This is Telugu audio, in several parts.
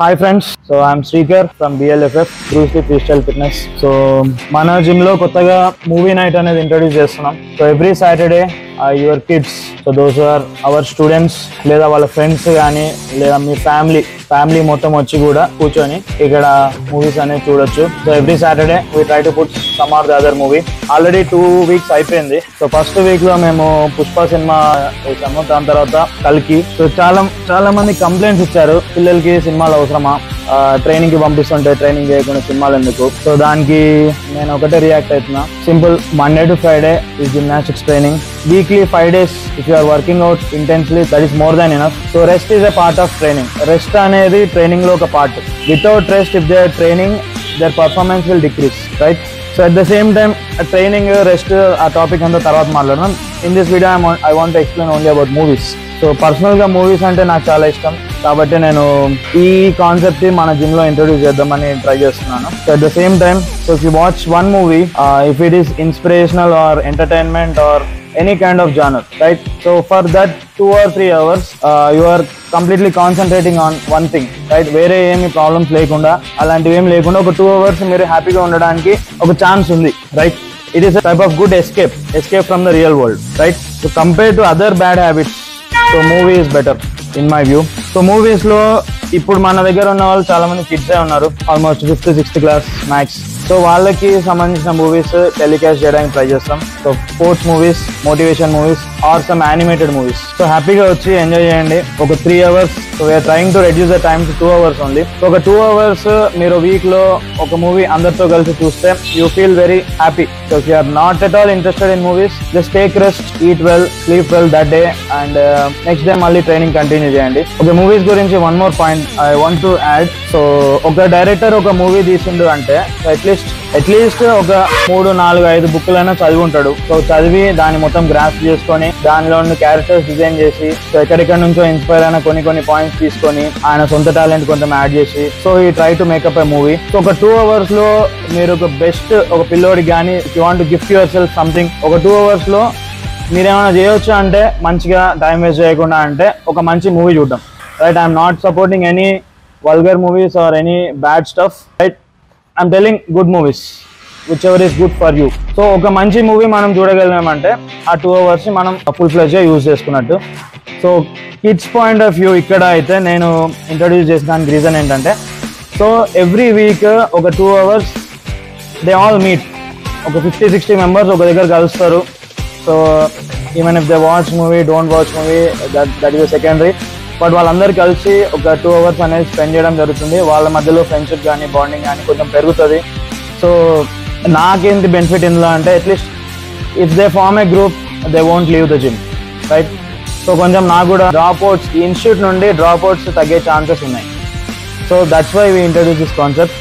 Hi friends, so I'm Srikar from BLFF, Bruce Lee Freestyle Fitness. So mana gym lo kottaga movie night anedi introduce chestunam. So every Saturday your kids, so those who are our students లేదా వాళ్ళ ఫ్రెండ్స్ కానీ లేదా మీ ఫ్యామిలీ మొత్తం వచ్చి కూడా కూర్చొని ఇక్కడ మూవీస్ అనేది చూడొచ్చు. So every Saturday we try to put some or the other movie. Already 2 weeks అయిపోయింది. సో ఫస్ట్ వీక్ లో మేము పుష్ప సినిమా వేసాము, దాని తర్వాత కల్కి. సో చాలా మంది కంప్లైంట్స్ ఇచ్చారు, పిల్లలకి సినిమాలు అవసరమా, ట్రైనింగ్ కి పంపిస్తుంటే ట్రైనింగ్ చేయకుండా సినిమాలు ఎందుకు. సో దానికి నేను ఒకటే రియాక్ట్ అవుతున్నా. సింపుల్, మండే టు ఫ్రైడే ఈ gymnastics training, weekly 5 days if you are working out intensely, that is more than enough. So rest is a part of training. Rest అనేది ట్రైనింగ్ లో ఒక part. Without rest, if they are training, their performance will decrease, right? So at the same time, training, rest, ఆ టాపిక్ అంతా తర్వాత మాట్లాడదాం. In this video I want to explain only about movies. So personal గా మూవీస్ అంటే నాకు చాలా ఇష్టం, కాబట్టి నేను ఈ కాన్సెప్ట్ మన జిమ్ లో ఇంట్రొడ్యూస్ చేద్దామని ట్రై చేస్తున్నాను. So at the same time, so if you watch one movie, if it is inspirational or entertainment or any kind of genre, right? So for that 2 or 3 hours you are completely concentrating on one thing, right? వేరే ఏమి ప్రాబ్లమ్స్ లేకుండా, అలాంటివి ఏమి లేకుండా ఒక 2 hours మీరు హ్యాపీగా ఉండడానికి ఒక ఛాన్స్ ఉంది, right? It is a type of good escape from the real world, right? So compared to other bad habits, so movie is better in my view. So movies లో ఇప్పుడు మన దగ్గర ఉన్న వాళ్ళు చాలా మంది కిడ్సే ఉన్నారు, almost 5th 6th class max. So వాళ్ళకి సంబంధించిన మూవీస్ టెలికాస్ట్ చేయడానికి ట్రై చేస్తాం. So sports movies, motivation movies or some animated movies. So హ్యాపీగా వచ్చి ఎంజాయ్ చేయండి ఒక 3 hours. So we're trying to reduce the time to 2 hours only. So ఒక 2 hours మీరు వీక్ లో ఒక మూవీ అందరితో కలిసి చూస్తే you feel very happy. So if you are not at all interested in movies, just take rest, eat well, sleep well that day, and next day మళ్ళీ ట్రైనింగ్ కంటిన్యూ చేయండి. ఓకే, మూవీస్ గురించి one more point I want to add. So ఒక డైరెక్టర్ ఒక మూవీ తీసిండు అంటే అట్లీస్ట్ ఒక 3, 4, 5 బుక్లైనా చదివి ఉంటాడు. సో చదివి దాన్ని మొత్తం గ్రాస్ప్ చేసుకొని దానిలో ఉన్న క్యారెక్టర్స్ డిజైన్ చేసి, సో ఎక్కడెక్కడి నుంచో ఇన్స్పైర్ అయిన కొన్ని పాయింట్స్ తీసుకొని ఆయన సొంత టాలెంట్ కొంచెం యాడ్ చేసి, సో ఈ try to make up a movie. So ఒక 2 hours లో మీరు ఒక బెస్ట్, ఒక పిల్లోడికి కానీ if you want to gift your self something, ఒక 2 hours లో మీరేమైనా చేయొచ్చు అంటే, మంచిగా టైం వేస్ట్ చేయకుండా అంటే ఒక మంచి మూవీ చూడడం, right? I'm not supporting any vulgar movies or any bad stuff, right? I'm telling good movies, which ever is good for you. So ఒక మంచి మూవీ మనం చూడగలిగామంటే ఆ 2 hours మనం ఫుల్ ఫ్లెడ్జ్గా యూజ్ చేసుకున్నట్టు. So kids point of view ఇక్కడ అయితే నేను ఇంట్రడ్యూస్ చేసిన రీజన్ ఏంటంటే, సో ఎవ్రీ వీక్ ఒక 2 hours దే ఆల్ మీట్. ఒక 50-60 members ఒక దగ్గర కలుస్తారు. So even if they watch movie, don't watch movie, that is secondary, but వాళ్ళందరూ కలిసి ఒక 2 hours అనేది స్పెండ్ చేయడం జరుగుతుంది. వాళ్ళ మధ్యలో ఫ్రెండ్షిప్ కానీ బాండింగ్ కానీ కొంచెం పెరుగుతుంది. సో నాకేంటి బెనిఫిట్ ఇందులో అంటే, atleast if they form a group they won't leave the gym, right? So కొంచెం నాకు కూడా డ్రాప్ అవుట్స్, ఇన్స్టిట్యూట్ నుండి డ్రాప్ అవుట్స్ తగ్గే ఛాన్సెస్ ఉన్నాయి. So that's why we introduce this concept,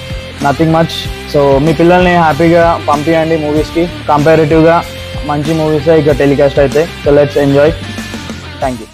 nothing much. So మీ పిల్లల్ని హ్యాపీగా పంపించండి మూవీస్కి. కంపారిటివ్గా మంచి మూవీసే ఇక టెలికాస్ట్ అయితే. So let's enjoy. Thank you.